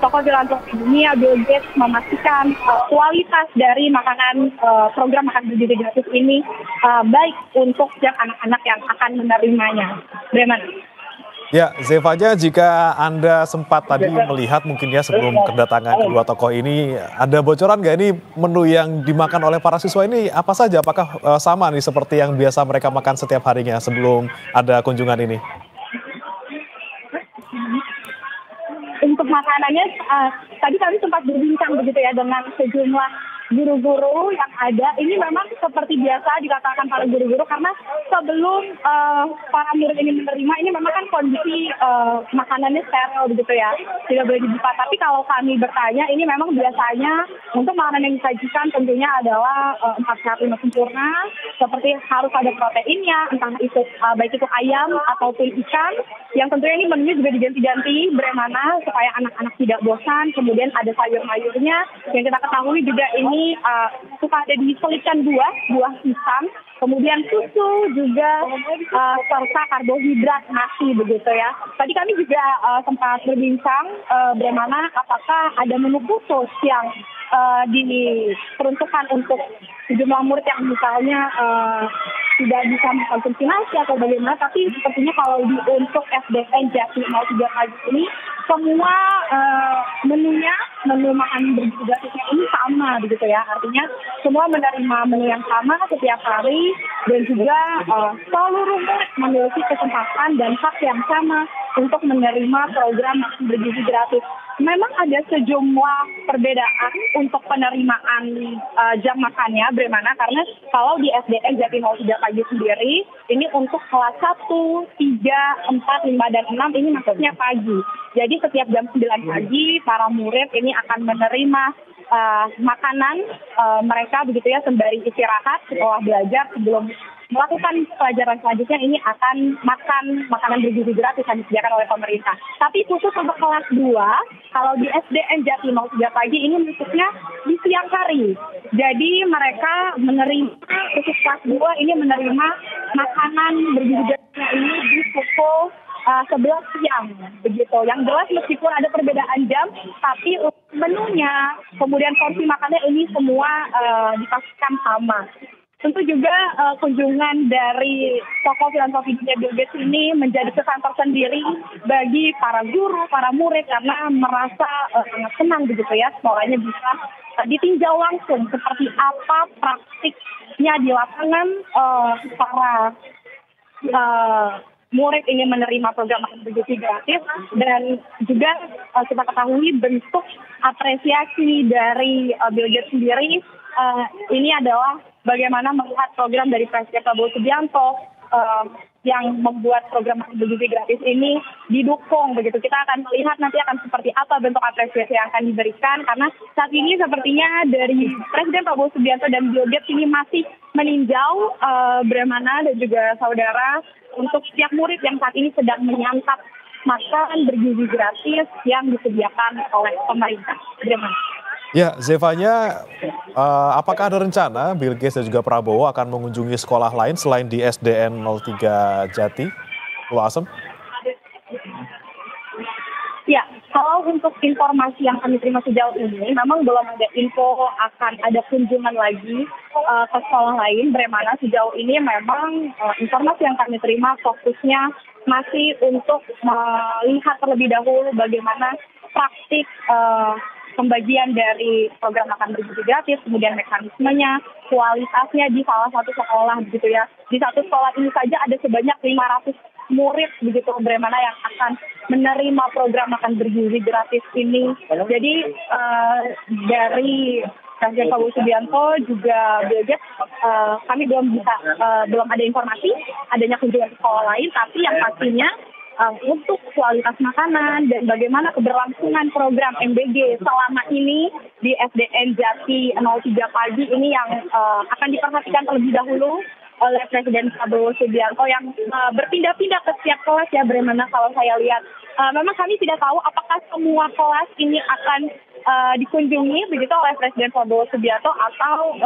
tokoh filantropi dunia Bill Gates memastikan kualitas dari makanan program makan bergizi gratis ini baik untuk setiap anak-anak yang akan menerimanya. Bagaimana? Ya, Zevanya, jika Anda sempat tadi melihat mungkin ya sebelum kedatangan kedua tokoh ini, ada bocoran nggak ini menu yang dimakan oleh para siswa ini apa saja? Apakah sama nih seperti yang biasa mereka makan setiap harinya sebelum ada kunjungan ini? Untuk makanannya, tadi kami sempat berbincang begitu ya dengan sejumlah guru-guru yang ada. Ini memang seperti biasa dikatakan para guru-guru karena sebelum para murid ini menerima, ini memang kan kondisi makanannya steril begitu ya, tidak boleh dibuka. Tapi kalau kami bertanya, ini memang biasanya untuk makanan yang disajikan tentunya adalah 4 sehat 5 sempurna, seperti harus ada proteinnya, entah itu baik itu ayam ataupun ikan, yang tentunya ini menunya juga diganti-ganti bagaimana supaya anak-anak tidak bosan. Kemudian ada sayur-mayurnya yang kita ketahui juga ini suka ada diselipkan buah pisang, kemudian susu juga serta karbohidrat nasi begitu ya. Tadi kami juga sempat berbincang bagaimana apakah ada menu khusus yang diperuntukkan untuk sejumlah murid yang misalnya tidak bisa mengkonsumsi nasi atau bagaimana, tapi sepertinya kalau untuk SDN Jati 03 pagi ini semua menu makan bergizi gratisnya ini sama begitu ya, artinya semua menerima menu yang sama setiap hari dan juga seluruh murid memiliki kesempatan dan hak yang sama untuk menerima program makan bergizi gratis. Memang ada sejumlah perbedaan untuk penerimaan jam makannya, bagaimana karena kalau di SDN Jati 03 pagi sendiri ini untuk kelas 1, 3, 4, 5, dan 6 ini maksudnya pagi. Jadi setiap jam 9 pagi para murid ini akan menerima makanan mereka begitu ya sembari istirahat setelah belajar sebelum melakukan pelajaran selanjutnya ini akan makan makanan bergizi gratis yang disediakan oleh pemerintah. Tapi khusus untuk kelas 2, kalau di SDN Jati 03 pagi ini maksudnya di siang hari. Jadi mereka menerima, khusus kelas 2 ini menerima makanan bergizi gratisnya ini di pukul 11 siang begitu. Yang jelas meskipun ada perbedaan jam, tapi menunya, kemudian porsi makannya ini semua dipastikan sama. Tentu juga kunjungan dari tokoh filantropi dunia Bill Gates ini menjadi kesan tersendiri bagi para guru, para murid karena merasa sangat senang begitu ya sekolahnya bisa ditinjau langsung seperti apa praktiknya di lapangan para murid ini menerima program makan bergizi gratis, dan juga kita ketahui bentuk apresiasi dari Bill Gates sendiri ini adalah bagaimana melihat program dari Presiden Prabowo Subianto yang membuat program makan bergizi gratis ini didukung begitu. Kita akan melihat nanti akan seperti apa bentuk apresiasi yang akan diberikan, karena saat ini sepertinya dari Presiden Prabowo Subianto dan Bill Gates ini masih meninjau bagaimana dan juga saudara untuk setiap murid yang saat ini sedang menyantap makan bergizi gratis yang disediakan oleh pemerintah. Bagaimana? Ya, Zevanya, apakah ada rencana Bill Gates dan juga Prabowo akan mengunjungi sekolah lain selain di SDN 03 Jati, Pulau Asem? Ya, kalau untuk informasi yang kami terima sejauh ini, memang belum ada info akan ada kunjungan lagi ke sekolah lain. Bagaimana sejauh ini memang informasi yang kami terima fokusnya masih untuk melihat terlebih dahulu bagaimana praktik pembagian dari program makan bergizi gratis, kemudian mekanismenya, kualitasnya di salah satu sekolah begitu ya. Di satu sekolah ini saja ada sebanyak 500 murid begitu bagaimana yang akan menerima program makan bergizi gratis ini. Jadi dari Presiden Prabowo Subianto juga Bill Gates, kami belum ada informasi adanya kunjungan ke sekolah lain, tapi yang pastinya untuk kualitas makanan dan bagaimana keberlangsungan program MBG selama ini di SDN Jati 03 pagi ini yang akan diperhatikan terlebih dahulu oleh Presiden Prabowo Subianto yang berpindah-pindah ke setiap kelas ya, bagaimana kalau saya lihat. Memang kami tidak tahu apakah semua kelas ini akan dikunjungi begitu oleh Presiden Prabowo Subianto atau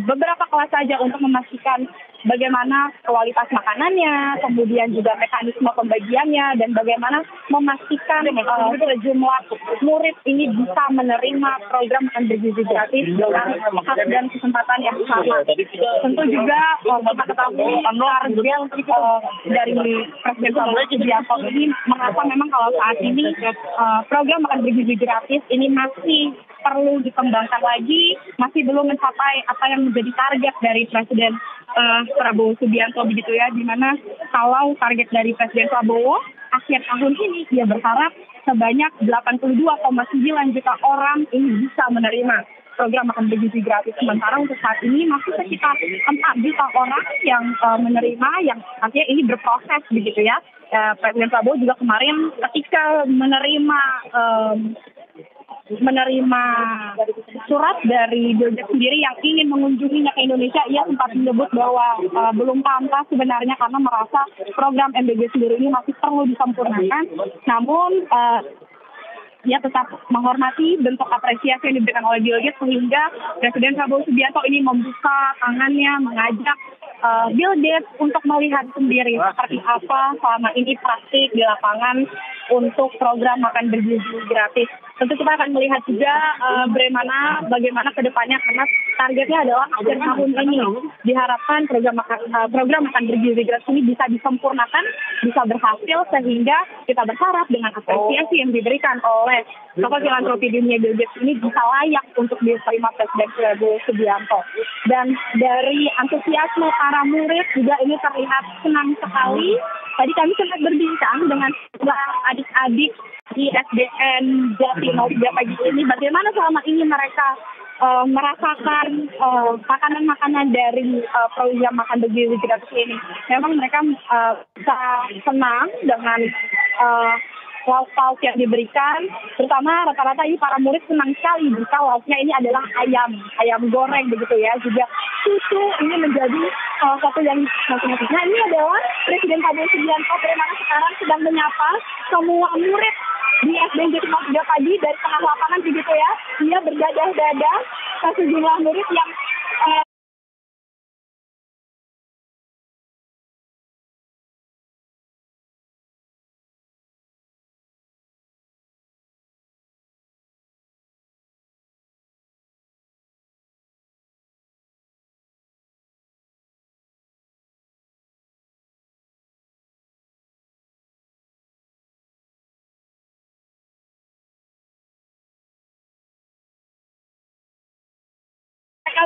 beberapa kelas saja untuk memastikan bagaimana kualitas makanannya, kemudian juga mekanisme pembagiannya, dan bagaimana memastikan sejumlah murid ini bisa menerima program makan bergizi gratis dengan hak dan kesempatan yang sama. Tentu juga kita ketahui target dari Presiden Prabowo Subianto ini merasa memang kalau saat ini program makan bergizi gratis ini masih perlu dikembangkan lagi, masih belum mencapai apa yang menjadi target dari Presiden Prabowo Subianto begitu ya, di mana kalau target dari Presiden Prabowo akhir tahun ini dia berharap sebanyak 82,9 juta orang ini bisa menerima program makan bergizi gratis. Sementara untuk saat ini masih sekitar 4 juta orang yang menerima, yang artinya ini berproses begitu ya. Presiden Prabowo juga kemarin ketika menerima surat dari Bill Gates sendiri yang ingin mengunjunginya ke Indonesia, ia sempat menyebut bahwa belum pantas sebenarnya karena merasa program MBG sendiri ini masih perlu disempurnakan. Namun ia tetap menghormati bentuk apresiasi yang diberikan oleh Bill Gates, sehingga Presiden Prabowo Subianto ini membuka tangannya, mengajak Bill Gates untuk melihat sendiri seperti apa selama ini praktik di lapangan untuk program makan bergizi gratis. Tentu kita akan melihat juga bagaimana ke depannya, karena targetnya adalah akhir tahun ini diharapkan program makan bergizi gratis ini bisa disempurnakan, bisa berhasil, sehingga kita berharap dengan apresiasi yang diberikan oleh tokoh filantropi dunia Bill Gates ini bisa layak untuk diterima Presiden Prabowo Subianto. Dan dari antusiasme para murid juga ini terlihat senang sekali. Tadi kami sempat berbincang dengan adik-adik di SDN Jati 03 pagi ini, bagaimana selama ini mereka merasakan makanan-makanan dari program makan bergizi gratis ini. Memang mereka bisa senang dengan lauk-lauk yang diberikan, terutama rata-rata ini para murid senang sekali jika lauknya ini adalah ayam goreng begitu ya, juga susu ini menjadi salah satu yang nanti-nanti. Nah, ini adalah Presiden Prabowo Subianto bagaimana sekarang sedang menyapa semua murid di SDN Jati 03 pagi dari tengah lapangan begitu ya. Dia berdadah-dadah ke sejumlah murid yang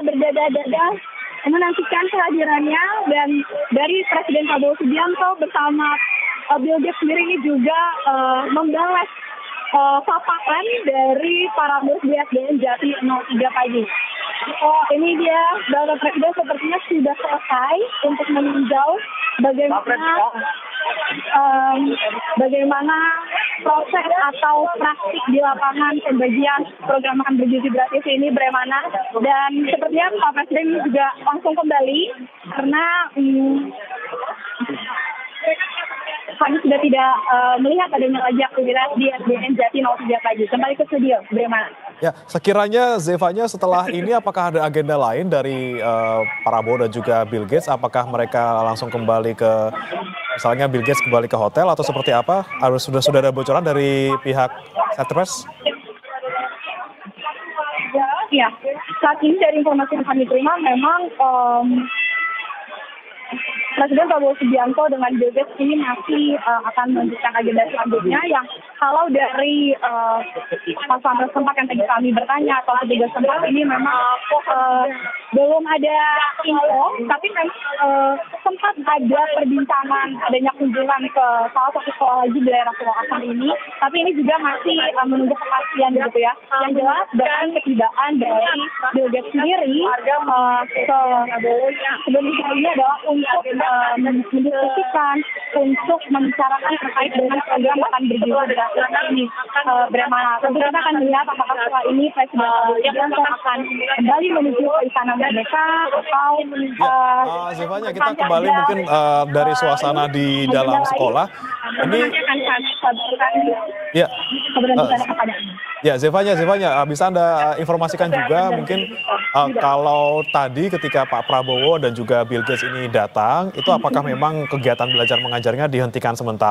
berdadah-dadah menantikan kehadirannya, dan dari Presiden Prabowo Subianto bersama Bill Gates sendiri ini juga membalas sapaan dari para murid di SDN Jati 03 pagi. Ini dia, Bapak Presiden sepertinya sudah selesai untuk meninjau bagaimana proses atau praktik di lapangan pembagian program makan bergizi gratis ini bagaimana, dan sepertinya Pak Presiden juga langsung kembali karena kami sudah tidak melihat adanya lagi aktivitas di SDN Jati 03 pagi. Kembali ke studio, bagaimana? Ya, sekiranya Zevanya setelah ini apakah ada agenda lain dari Prabowo dan juga Bill Gates? Apakah mereka langsung kembali ke, misalnya Bill Gates kembali ke hotel atau seperti apa? Sudah ada bocoran dari pihak Satpres? Ya, saat ini dari informasi yang kami terima memang Presiden Prabowo Subianto dengan Bill Gates ini masih akan melanjutkan agenda selanjutnya, yang kalau dari pasangan tempat yang tadi kami bertanya atau petugas tempat ini memang belum ada info, tapi memang sempat ada perbincangan adanya kunjungan ke salah satu sekolah lagi di daerah Pulau Asam ini, tapi ini juga masih menunggu kepastian gitu ya. Yang jelas dengan ketidakan dari Bill Gates sendiri sebelumnya ini adalah untuk mendiskusikan, untuk membicarakan terkait dengan program makan bergizi gratis ini. Bagaimana? Tentu kita akan melihat apakah setelah ini Presiden Subianto akan kembali menuju ke Istana Merdeka atau Zevanya, kita kembali mungkin dari suasana di dalam sekolah. Ini akan kami sampaikan ya. kepada Anda. Ya, Zevanya, bisa Anda informasikan juga mungkin kalau tadi ketika Pak Prabowo dan juga Bill Gates ini datang, itu apakah memang kegiatan belajar mengajarnya dihentikan sementara?